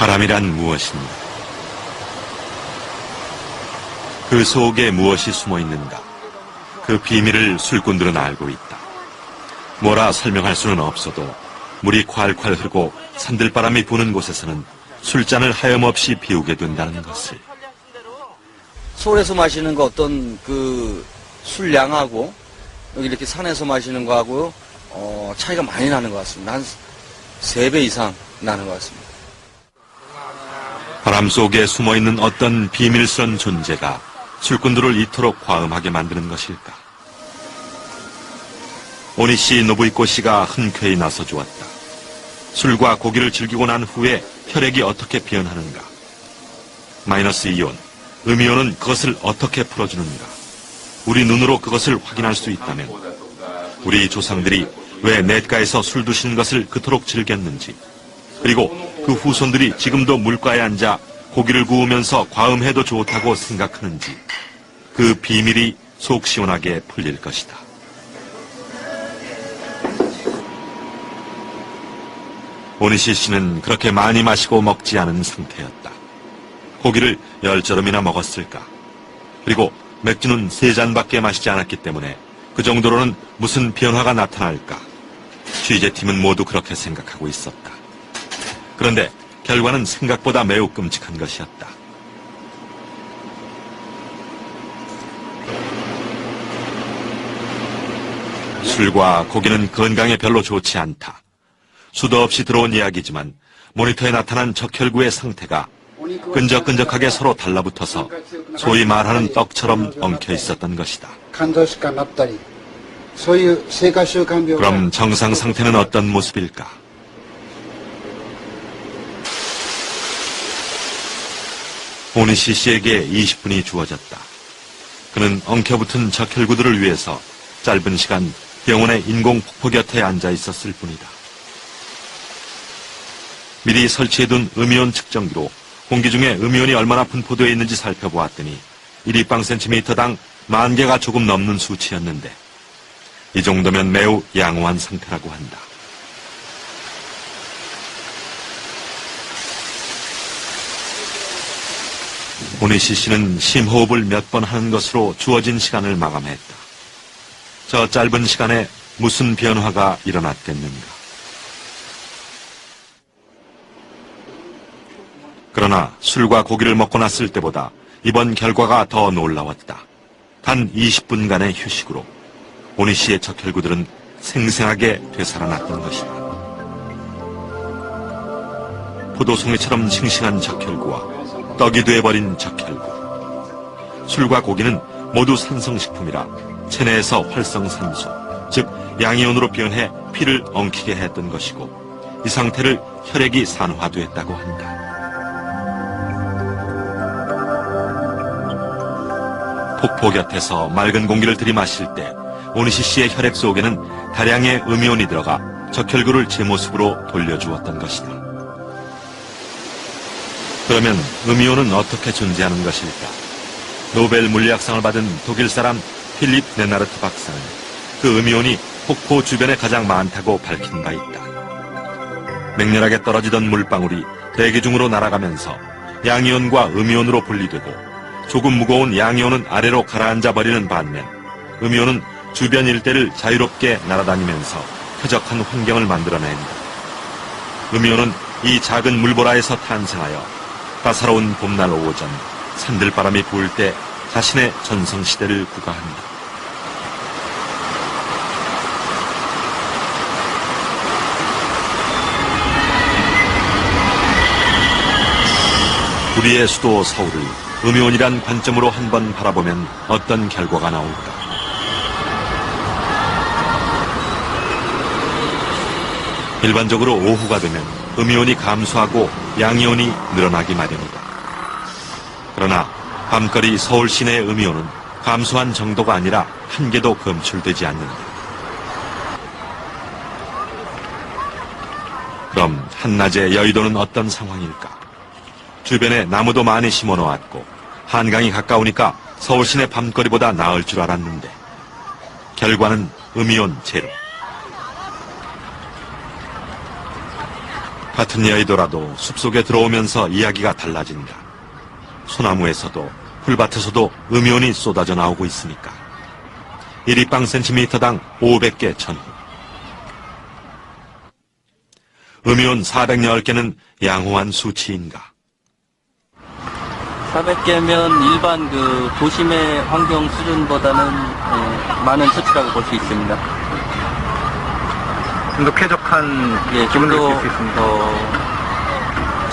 바람이란 무엇인가? 그 속에 무엇이 숨어 있는가? 그 비밀을 술꾼들은 알고 있다. 뭐라 설명할 수는 없어도 물이 콸콸 흐르고 산들바람이 부는 곳에서는 술잔을 하염없이 비우게 된다는 것을. 서울에서 마시는 거 어떤 그 술량하고 여기 이렇게 산에서 마시는 거하고 차이가 많이 나는 것 같습니다. 한 3배 이상 나는 것 같습니다. 바람 속에 숨어있는 어떤 비밀스런 존재가 술꾼들을 이토록 과음하게 만드는 것일까? 오니시 노부이코 씨가 흔쾌히 나서 주었다. 술과 고기를 즐기고 난 후에 혈액이 어떻게 변하는가? 마이너스 이온, 음이온은 그것을 어떻게 풀어주는가? 우리 눈으로 그것을 확인할 수 있다면 우리 조상들이 왜 냇가에서 술 드시는 것을 그토록 즐겼는지, 그리고 그 후손들이 지금도 물가에 앉아 고기를 구우면서 과음해도 좋다고 생각하는지 그 비밀이 속 시원하게 풀릴 것이다. 오니시 씨는 그렇게 많이 마시고 먹지 않은 상태였다. 고기를 10저름이나 먹었을까? 그리고 맥주는 3잔밖에 마시지 않았기 때문에 그 정도로는 무슨 변화가 나타날까? 취재팀은 모두 그렇게 생각하고 있었다. 그런데 결과는 생각보다 매우 끔찍한 것이었다. 술과 고기는 건강에 별로 좋지 않다. 수도 없이 들어온 이야기지만 모니터에 나타난 적혈구의 상태가 끈적끈적하게 서로 달라붙어서 소위 말하는 떡처럼 엉켜 있었던 것이다. 그럼 정상 상태는 어떤 모습일까? 오니시 씨에게 20분이 주어졌다. 그는 엉켜붙은 적혈구들을 위해서 짧은 시간 병원의 인공 폭포 곁에 앉아 있었을 뿐이다. 미리 설치해둔 음이온 측정기로 공기 중에 음이온이 얼마나 분포되어 있는지 살펴보았더니 1立方cm당 10,000개가 조금 넘는 수치였는데 이 정도면 매우 양호한 상태라고 한다. 오니시 씨는 심호흡을 몇 번 하는 것으로 주어진 시간을 마감했다. 저 짧은 시간에 무슨 변화가 일어났겠는가? 그러나 술과 고기를 먹고 났을 때보다 이번 결과가 더 놀라웠다. 단 20분간의 휴식으로 오니시의 적혈구들은 생생하게 되살아났던 것이다. 포도송이처럼 싱싱한 적혈구와 떡이 되어버린 적혈구. 술과 고기는 모두 산성식품이라 체내에서 활성산소, 즉 양이온으로 변해 피를 엉키게 했던 것이고 이 상태를 혈액이 산화됐다고 한다. 폭포 곁에서 맑은 공기를 들이마실 때 오니시 씨의 혈액 속에는 다량의 음이온이 들어가 적혈구를 제 모습으로 돌려주었던 것이다. 그러면 음이온은 어떻게 존재하는 것일까? 노벨 물리학상을 받은 독일 사람 필립 네나르트 박사는 그 음이온이 폭포 주변에 가장 많다고 밝힌 바 있다. 맹렬하게 떨어지던 물방울이 대기 중으로 날아가면서 양이온과 음이온으로 분리되고 조금 무거운 양이온은 아래로 가라앉아 버리는 반면 음이온은 주변 일대를 자유롭게 날아다니면서 쾌적한 환경을 만들어낸다. 음이온은 이 작은 물보라에서 탄생하여 따사로운 봄날 오전 산들바람이 부을 때 자신의 전성시대를 구가한다. 우리의 수도 서울을 음이온이란 관점으로 한번 바라보면 어떤 결과가 나올까? 일반적으로 오후가 되면 음이온이 감소하고 양이온이 늘어나기 마련이다. 그러나 밤거리 서울 시내의 음이온은 감소한 정도가 아니라 한 개도 검출되지 않는다. 그럼 한낮에 여의도는 어떤 상황일까? 주변에 나무도 많이 심어놓았고 한강이 가까우니까 서울 시내 밤거리보다 나을 줄 알았는데 결과는 음이온 제로. 같은 여의도라도 숲속에 들어오면서 이야기가 달라진다. 소나무에서도 풀밭에서도 음이온이 쏟아져 나오고 있으니까. 1입방센티미터당 500개 전후. 음이온 410개는 양호한 수치인가? 400개면 일반 그 도심의 환경 수준보다는 많은 수치라고 볼 수 있습니다. 좀 더 쾌적한 기분을 느낄 수 있습니다.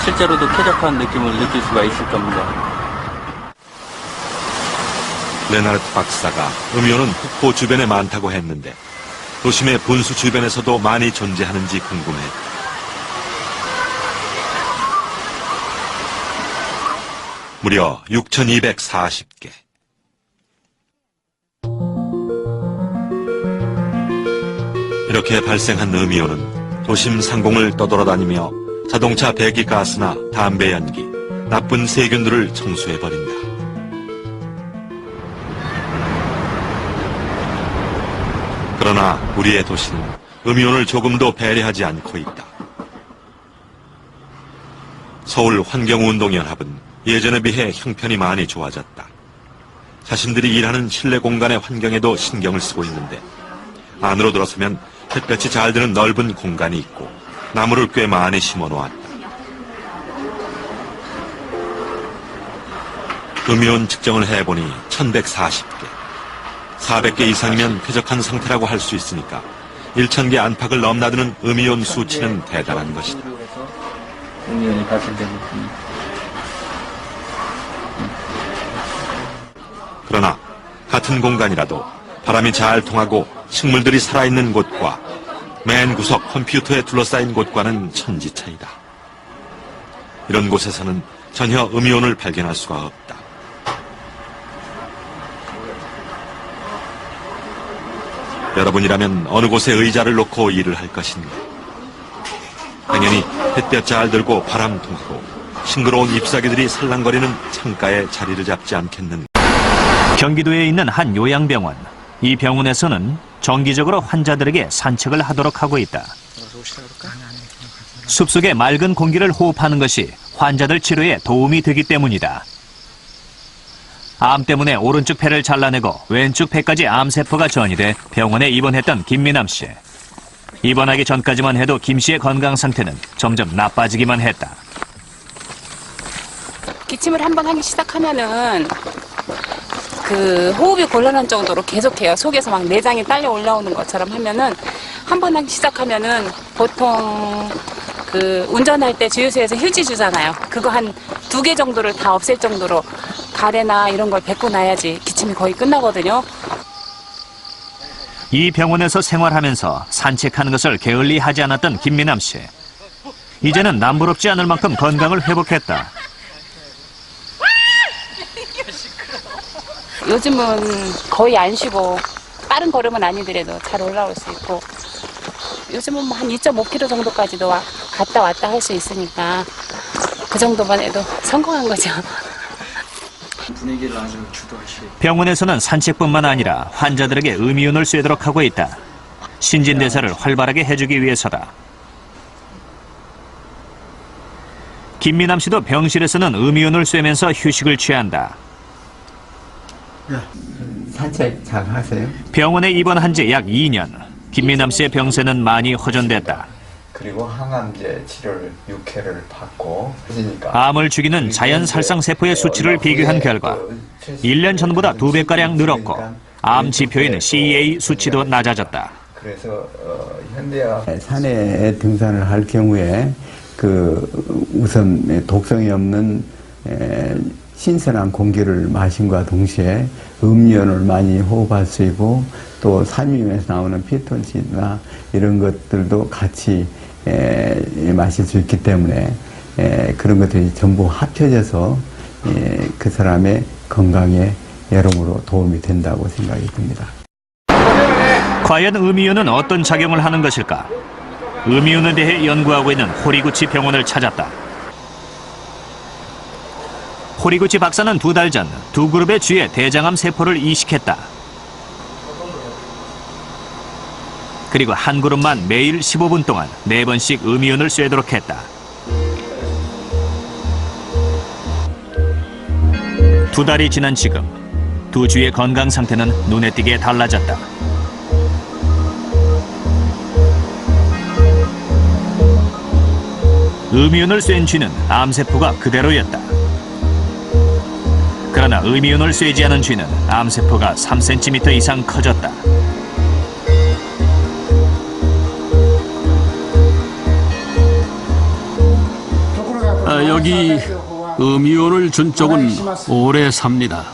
실제로도 쾌적한 느낌을 느낄 수가 있을 겁니다. 레나르트 박사가 음이온은 폭포 주변에 많다고 했는데 도심의 분수 주변에서도 많이 존재하는지 궁금해. 무려 6,240개. 이렇게 발생한 음이온은 도심 상공을 떠돌아다니며 자동차 배기가스나 담배 연기, 나쁜 세균들을 청소해버린다. 그러나 우리의 도시는 음이온을 조금도 배려하지 않고 있다. 서울 환경운동연합은 예전에 비해 형편이 많이 좋아졌다. 자신들이 일하는 실내 공간의 환경에도 신경을 쓰고 있는데 안으로 들어서면 햇볕이 잘 드는 넓은 공간이 있고 나무를 꽤 많이 심어 놓았다. 음이온 측정을 해보니 1140개. 400개 이상이면 쾌적한 상태라고 할 수 있으니까 1000개 안팎을 넘나드는 음이온 수치는 대단한 것이다. 음이온이 발생되고 있습니다. 그러나 같은 공간이라도 바람이 잘 통하고 식물들이 살아있는 곳과 맨 구석 컴퓨터에 둘러싸인 곳과는 천지 차이다. 이런 곳에서는 전혀 음이온을 발견할 수가 없다. 여러분이라면 어느 곳에 의자를 놓고 일을 할 것인가? 당연히 햇볕 잘 들고 바람 통하고 싱그러운 잎사귀들이 살랑거리는 창가에 자리를 잡지 않겠는가? 경기도에 있는 한 요양병원. 이 병원에서는 정기적으로 환자들에게 산책을 하도록 하고 있다. 숲속의 맑은 공기를 호흡하는 것이 환자들 치료에 도움이 되기 때문이다. 암 때문에 오른쪽 폐를 잘라내고 왼쪽 폐까지 암세포가 전이돼 병원에 입원했던 김미남 씨. 입원하기 전까지만 해도 김 씨의 건강 상태는 점점 나빠지기만 했다. 기침을 한번 하기 시작하면은 그 호흡이 곤란한 정도로 계속해요. 속에서 막 내장이 딸려 올라오는 것처럼 하면은 한 번 하기 시작하면은 보통 그 운전할 때 주유소에서 휴지 주잖아요. 그거 한 2개 정도를 다 없앨 정도로 가래나 이런 걸 뱉고 나야지 기침이 거의 끝나거든요. 이 병원에서 생활하면서 산책하는 것을 게을리 하지 않았던 김미남 씨. 이제는 남부럽지 않을 만큼 건강을 회복했다. 요즘은 거의 안 쉬고 빠른 걸음은 아니더라도 잘 올라올 수 있고 요즘은 뭐 한 2.5km 정도까지도 갔다 왔다 할 수 있으니까 그 정도만 해도 성공한 거죠. 분위기를 아주 주도하시고 병원에서는 산책뿐만 아니라 환자들에게 음이온을 쐬도록 하고 있다. 신진대사를 활발하게 해주기 위해서다. 김미남 씨도 병실에서는 음이온을 쐬면서 휴식을 취한다. 산책 잘 하세요? 병원에 입원한 지 약 2년. 김미남 씨의 병세는 많이 호전됐다. 그리고 항암제 치료를 6회를 받고 그러니까 암을 죽이는 자연 살상세포의 수치를 비교한 결과 1년 전보다 2배가량 늘었고 암 지표인 CEA 수치도 낮아졌다. 그래서 현대화 산에 등산을 할 경우에 그 우선 독성이 없는 신선한 공기를 마심과 동시에 음이온을 많이 호흡할 수 있고 또 산림에서 나오는 피톤치드나 이런 것들도 같이 마실 수 있기 때문에 그런 것들이 전부 합쳐져서 그 사람의 건강에 여러모로 도움이 된다고 생각이 듭니다. 과연 음이온은 어떤 작용을 하는 것일까? 음이온에 대해 연구하고 있는 호리구치 병원을 찾았다. 호리구치 박사는 2달 전 두 그룹의 쥐에 대장암 세포를 이식했다. 그리고 한 그룹만 매일 15분 동안 4번씩 음이온을 쐬도록 했다. 2달이 지난 지금 두 주의 건강 상태는 눈에 띄게 달라졌다. 음이온을 쐴 쥐는 암세포가 그대로였다. 그러나 음이온을 쐐지 않은 쥐는 암세포가 3cm 이상 커졌다. 여기 음이온을 준 쪽은 오래 삽니다.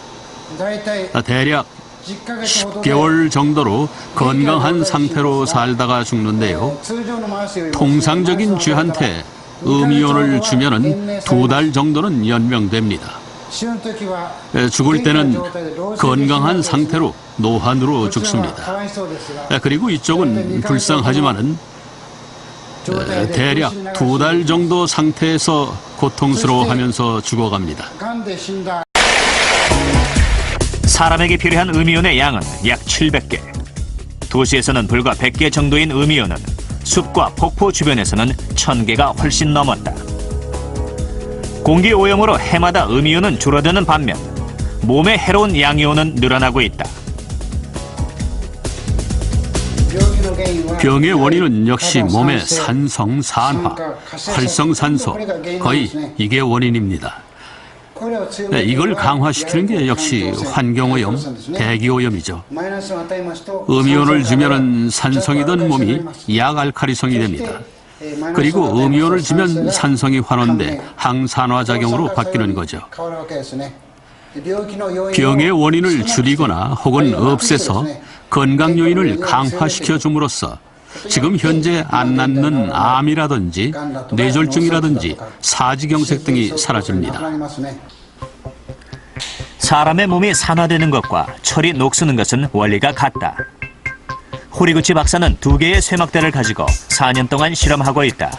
대략 10개월 정도로 건강한 상태로 살다가 죽는데요. 통상적인 쥐한테 음이온을 주면은 2달 정도는 연명됩니다. 죽을 때는 건강한 상태로 노환으로 죽습니다. 그리고 이쪽은 불쌍하지만은 대략 2달 정도 상태에서 고통스러워하면서 죽어갑니다. 사람에게 필요한 음이온의 양은 약 700개. 도시에서는 불과 100개 정도인 음이온은 숲과 폭포 주변에서는 1000개가 훨씬 넘었다. 공기 오염으로 해마다 음이온은 줄어드는 반면 몸에 해로운 양이온은 늘어나고 있다. 병의 원인은 역시 몸의 산성산화, 활성산소, 거의 이게 원인입니다. 이걸 강화시키는 게 역시 환경오염, 대기오염이죠. 음이온을 주면은 산성이던 몸이 약알칼리성이 됩니다. 그리고 음이온을 주면 산성이 환원돼 항산화작용으로 바뀌는 거죠. 병의 원인을 줄이거나 혹은 없애서 건강 요인을 강화시켜 줌으로써 지금 현재 안 낫는 암이라든지 뇌졸중이라든지 사지경색 등이 사라집니다. 사람의 몸이 산화되는 것과 철이 녹쓰는 것은 원리가 같다. 호리구치 박사는 2개의 쇠막대를 가지고 4년 동안 실험하고 있다.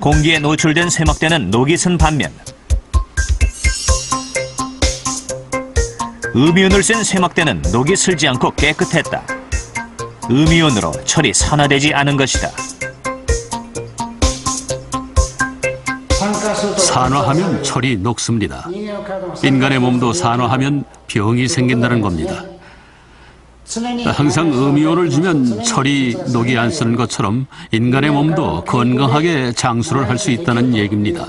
공기에 노출된 쇠막대는 녹이 쓴 반면 음이온을 쓴 쇠막대는 녹이 슬지 않고 깨끗했다. 음이온으로 철이 산화되지 않은 것이다. 산화하면 철이 녹습니다. 인간의 몸도 산화하면 병이 생긴다는 겁니다. 항상 음이온을 주면 철이 녹이 안 쓰는 것처럼 인간의 몸도 건강하게 장수를 할 수 있다는 얘기입니다.